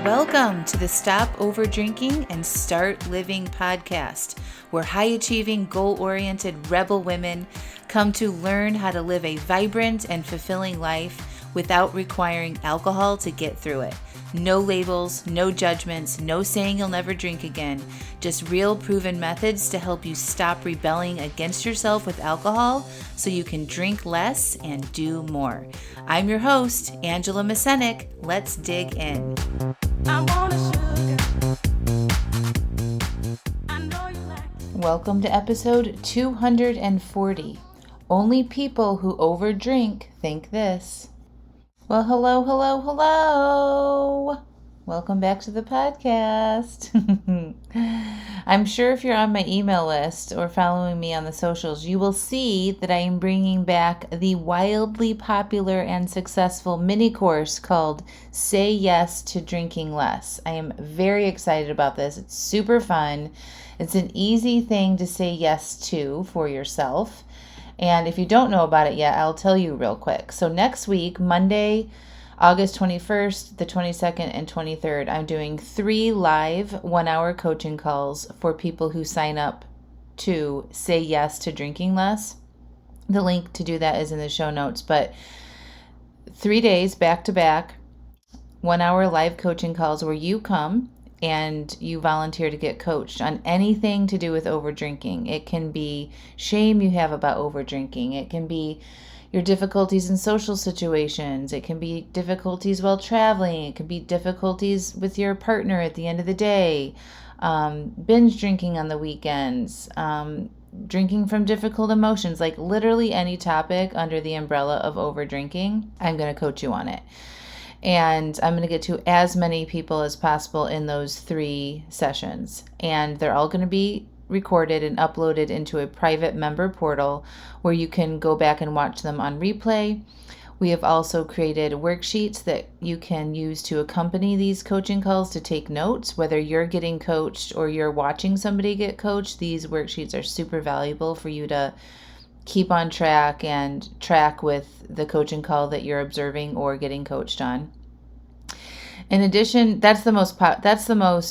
Welcome to the Stop Over Drinking and Start Living podcast, where high-achieving, goal-oriented rebel women come to learn how to live a vibrant and fulfilling life without requiring alcohol to get through it. No labels, no judgments, no saying you'll never drink again. Just real proven methods to help you stop rebelling against yourself with alcohol so you can drink less and do more. I'm your host, Angela Mascenik. Let's dig in. Welcome to episode 240. Only people who overdrink think this. Well, hello. Welcome back to the podcast. I'm sure if you're on my email list or following me on the socials, you will see that I am bringing back the wildly popular and successful mini course called Say Yes to Drinking Less. I am very excited about this. It's super fun. It's an easy thing to say yes to for yourself. And if you don't know about it yet, I'll tell you real quick. So next week, Monday, August 21st, the 22nd, and 23rd, I'm doing 3 live 1-hour coaching calls for people who sign up to say yes to drinking less. The link to do that is in the show notes. But 3 days back to back, 1-hour live coaching calls where you come and you volunteer to get coached on anything to do with overdrinking. It can be shame you have about overdrinking. It can be your difficulties in social situations. It can be difficulties while traveling. It can be difficulties with your partner at the end of the day. Binge drinking on the weekends. Drinking from difficult emotions. Like literally any topic under the umbrella of overdrinking, I'm going to coach you on it. And I'm going to get to as many people as possible in those 3 sessions. And they're all going to be recorded and uploaded into a private member portal where you can go back and watch them on replay. We have also created worksheets that you can use to accompany these coaching calls to take notes. Whether you're getting coached or you're watching somebody get coached, these worksheets are super valuable for you to keep on track and track with the coaching call that you're observing or getting coached on. In addition, that's the most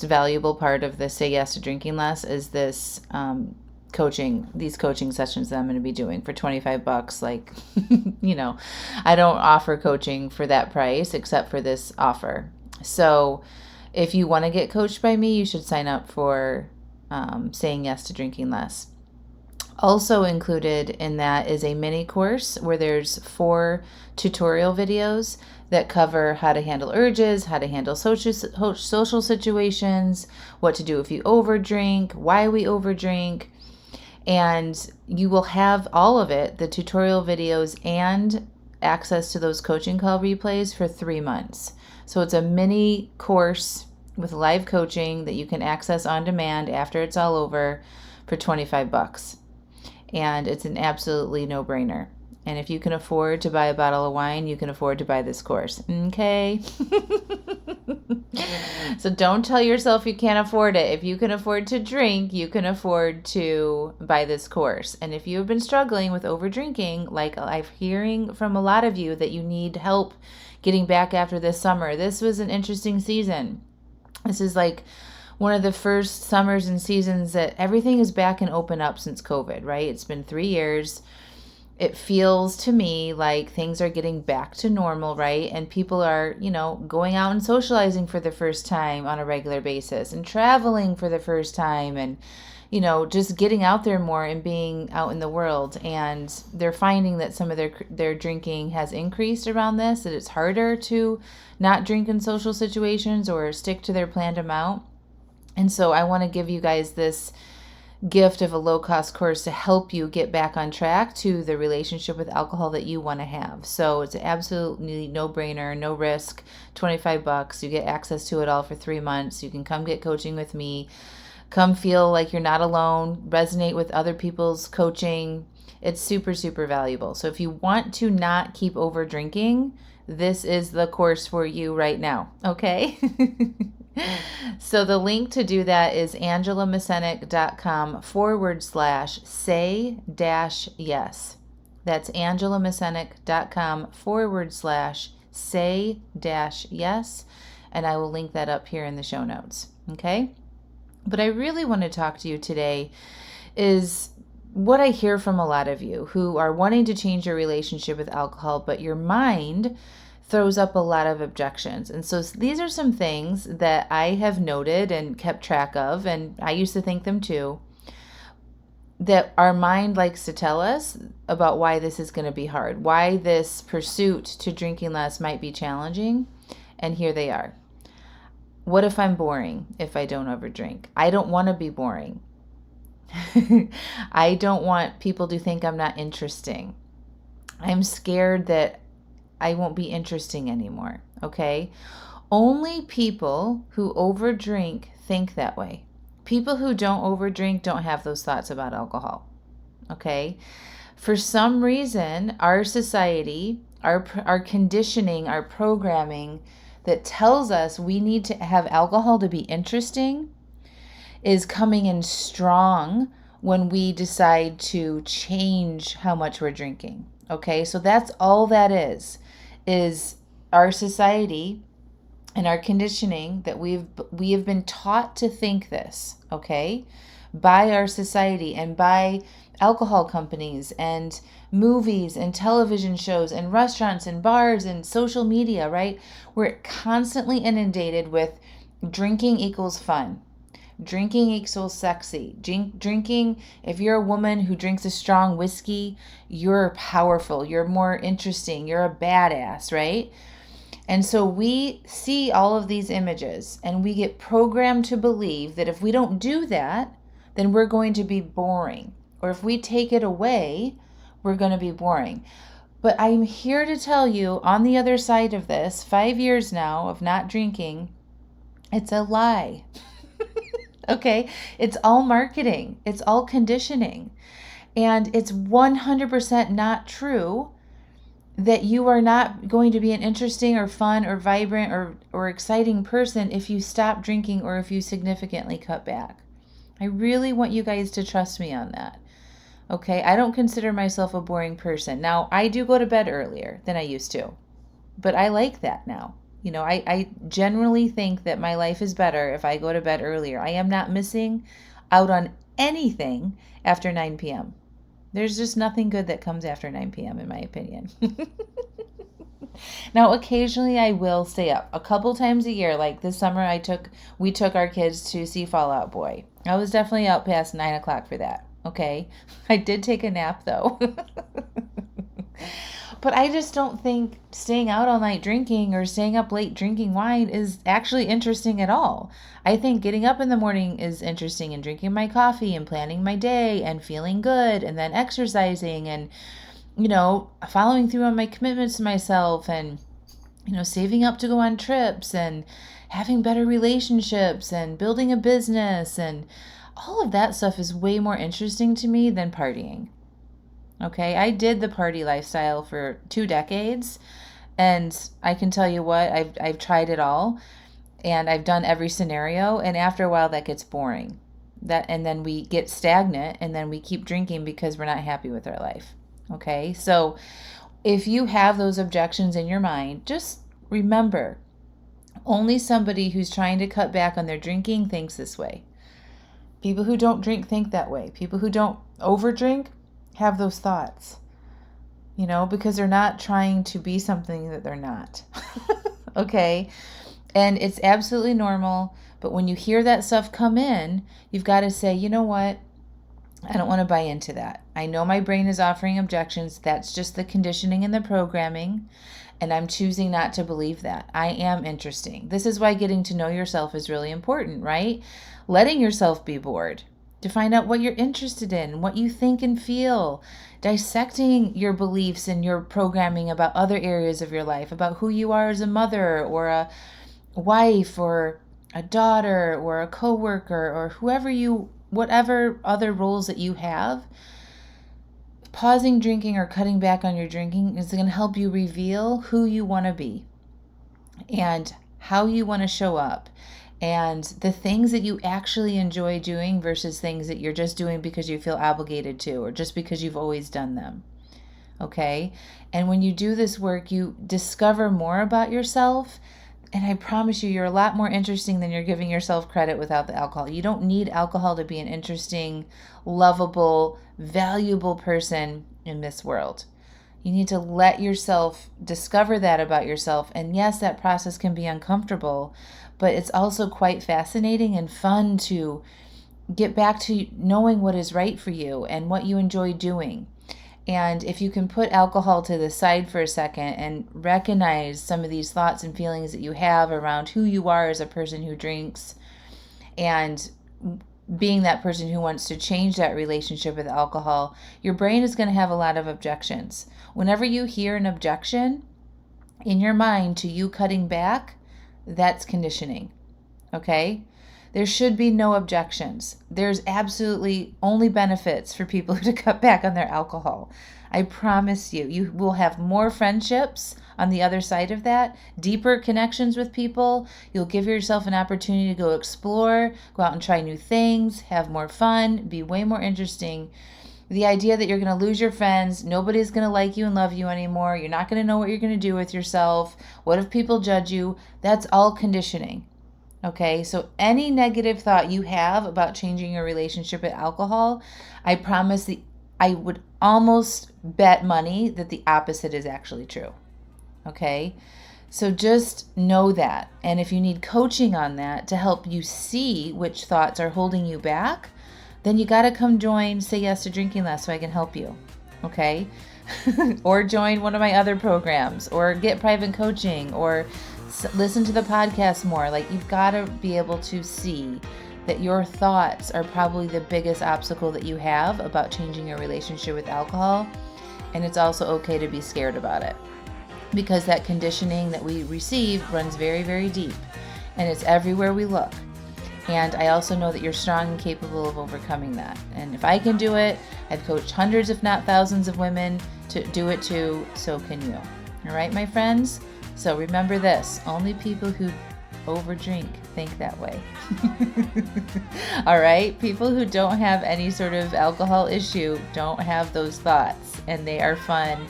valuable part of the Say Yes to Drinking Less is this these coaching sessions that I'm going to be doing for $25. Like, I don't offer coaching for that price except for this offer. So if you want to get coached by me, you should sign up for Saying Yes to Drinking Less. Also included in that is a mini course where there's 4 tutorial videos that cover how to handle urges, how to handle social situations, what to do if you overdrink, why we overdrink. And you will have all of it, the tutorial videos and access to those coaching call replays for 3 months. So it's a mini course with live coaching that you can access on demand after it's all over for $25. And it's an absolutely no-brainer. And if you can afford to buy a bottle of wine, you can afford to buy this course. Okay? So don't tell yourself you can't afford it. If you can afford to drink, you can afford to buy this course. And if you have been struggling with overdrinking, like I'm hearing from a lot of you that you need help getting back after this summer, this was an interesting season. This is like one of the first summers and seasons that everything is back and open up since COVID, right? It's been 3 years. It feels to me like things are getting back to normal, right? And people are, going out and socializing for the first time on a regular basis and traveling for the first time and, just getting out there more and being out in the world. And they're finding that some of their drinking has increased around this, that it's harder to not drink in social situations or stick to their planned amount. And so I want to give you guys this gift of a low-cost course to help you get back on track to the relationship with alcohol that you want to have. So it's absolutely no-brainer, no risk, $25. You get access to it all for 3 months. You can come get coaching with me. Come feel like you're not alone. Resonate with other people's coaching. It's super, super valuable. So if you want to not keep over drinking, this is the course for you right now. Okay? So the link to do that is angelamascenik.com/say-yes. That's angelamascenik.com/say-yes. and I will link that up here in the show notes. Okay? But I really want to talk to you today is what I hear from a lot of you who are wanting to change your relationship with alcohol, but your mind throws up a lot of objections. And so these are some things that I have noted and kept track of, and I used to think them too, that our mind likes to tell us about why this is going to be hard, why this pursuit to drinking less might be challenging. And here they are. What if I'm boring if I don't overdrink? I don't want to be boring. I don't want people to think I'm not interesting. I'm scared that I won't be interesting anymore. Okay? Only people who overdrink think that way. People who don't overdrink don't have those thoughts about alcohol. Okay? For some reason, our society, our conditioning, our programming that tells us we need to have alcohol to be interesting is coming in strong when we decide to change how much we're drinking. Okay, so that's all that is our society and our conditioning that we have been taught to think this, okay, by our society and by alcohol companies and movies and television shows and restaurants and bars and social media, right? We're constantly inundated with drinking equals fun. Drinking equals sexy. Drinking, if you're a woman who drinks a strong whiskey, you're powerful, you're more interesting, you're a badass, right? And so we see all of these images and we get programmed to believe that if we don't do that, then we're going to be boring. Or if we take it away, we're going to be boring. But I'm here to tell you, on the other side of this, 5 years now of not drinking, it's a lie. Okay? It's all marketing. It's all conditioning. And it's 100% not true that you are not going to be an interesting or fun or vibrant or exciting person if you stop drinking or if you significantly cut back. I really want you guys to trust me on that. Okay? I don't consider myself a boring person. Now, I do go to bed earlier than I used to, but I like that now. You know, I generally think that my life is better if I go to bed earlier. I am not missing out on anything after 9 p.m. There's just nothing good that comes after 9 p.m. in my opinion. Now, occasionally I will stay up a couple times a year. Like this summer, we took our kids to see Fall Out Boy. I was definitely out past 9 o'clock for that. Okay. I did take a nap though. But I just don't think staying out all night drinking or staying up late drinking wine is actually interesting at all. I think getting up in the morning is interesting and drinking my coffee and planning my day and feeling good and then exercising and, you know, following through on my commitments to myself and, you know, saving up to go on trips and having better relationships and building a business and all of that stuff is way more interesting to me than partying. Okay, I did the party lifestyle for 2 decades, and I can tell you what, I've tried it all, and I've done every scenario, and after a while that gets boring. And then we get stagnant, and then we keep drinking because we're not happy with our life. Okay, so if you have those objections in your mind, just remember, only somebody who's trying to cut back on their drinking thinks this way. People who don't drink think that way. People who don't overdrink have those thoughts, you know, because they're not trying to be something that they're not. Okay? And it's absolutely normal, but when you hear that stuff come in, you've got to say, you know what? I don't want to buy into that. I know my brain is offering objections. That's just the conditioning and the programming, and I'm choosing not to believe that. I am interesting. This is why getting to know yourself is really important, right? Letting yourself be bored, to find out what you're interested in, what you think and feel, dissecting your beliefs and your programming about other areas of your life, about who you are as a mother or a wife or a daughter or a coworker or whatever other roles that you have. Pausing drinking or cutting back on your drinking is going to help you reveal who you want to be and how you want to show up, and the things that you actually enjoy doing versus things that you're just doing because you feel obligated to or just because you've always done them. Okay? And when you do this work, you discover more about yourself And I promise you, you're a lot more interesting than you're giving yourself credit without the alcohol. You don't need alcohol to be an interesting, lovable, valuable person in this world. You need to let yourself discover that about yourself. And yes, that process can be uncomfortable, but it's also quite fascinating and fun to get back to knowing what is right for you and what you enjoy doing. And if you can put alcohol to the side for a second and recognize some of these thoughts and feelings that you have around who you are as a person who drinks, and being that person who wants to change that relationship with alcohol, your brain is going to have a lot of objections. Whenever you hear an objection in your mind to you cutting back, that's conditioning. Okay? There should be no objections. There's absolutely only benefits for people to cut back on their alcohol. I promise you, you will have more friendships on the other side of that, deeper connections with people. You'll give yourself an opportunity to go explore, go out and try new things, have more fun, be way more interesting. The idea that you're going to lose your friends, nobody's going to like you and love you anymore, you're not going to know what you're going to do with yourself, what if people judge you, that's all conditioning. Okay, so any negative thought you have about changing your relationship with alcohol, I promise I would almost bet money that the opposite is actually true. Okay, so just know that. And if you need coaching on that to help you see which thoughts are holding you back, then you got to come join Say Yes to Drinking Less so I can help you. Okay, or join one of my other programs, or get private coaching, or listen to the podcast more. Like, you've got to be able to see that your thoughts are probably the biggest obstacle that you have about changing your relationship with alcohol. And it's also okay to be scared about it, because that conditioning that we receive runs very, very deep, and it's everywhere we look. And I also know that you're strong and capable of overcoming that. And if I can do it, I've coached hundreds, if not thousands, of women to do it too. So can you. All right, my friends? So remember this, only people who overdrink think that way. All right? People who don't have any sort of alcohol issue don't have those thoughts, and they are fun.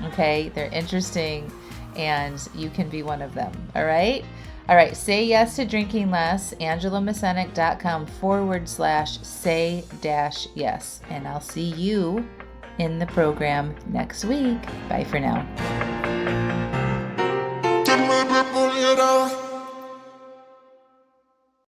Okay? They're interesting, and you can be one of them. All right? All right. Say Yes to Drinking Less, AngelaMascenik.com/say-yes. And I'll see you in the program next week. Bye for now.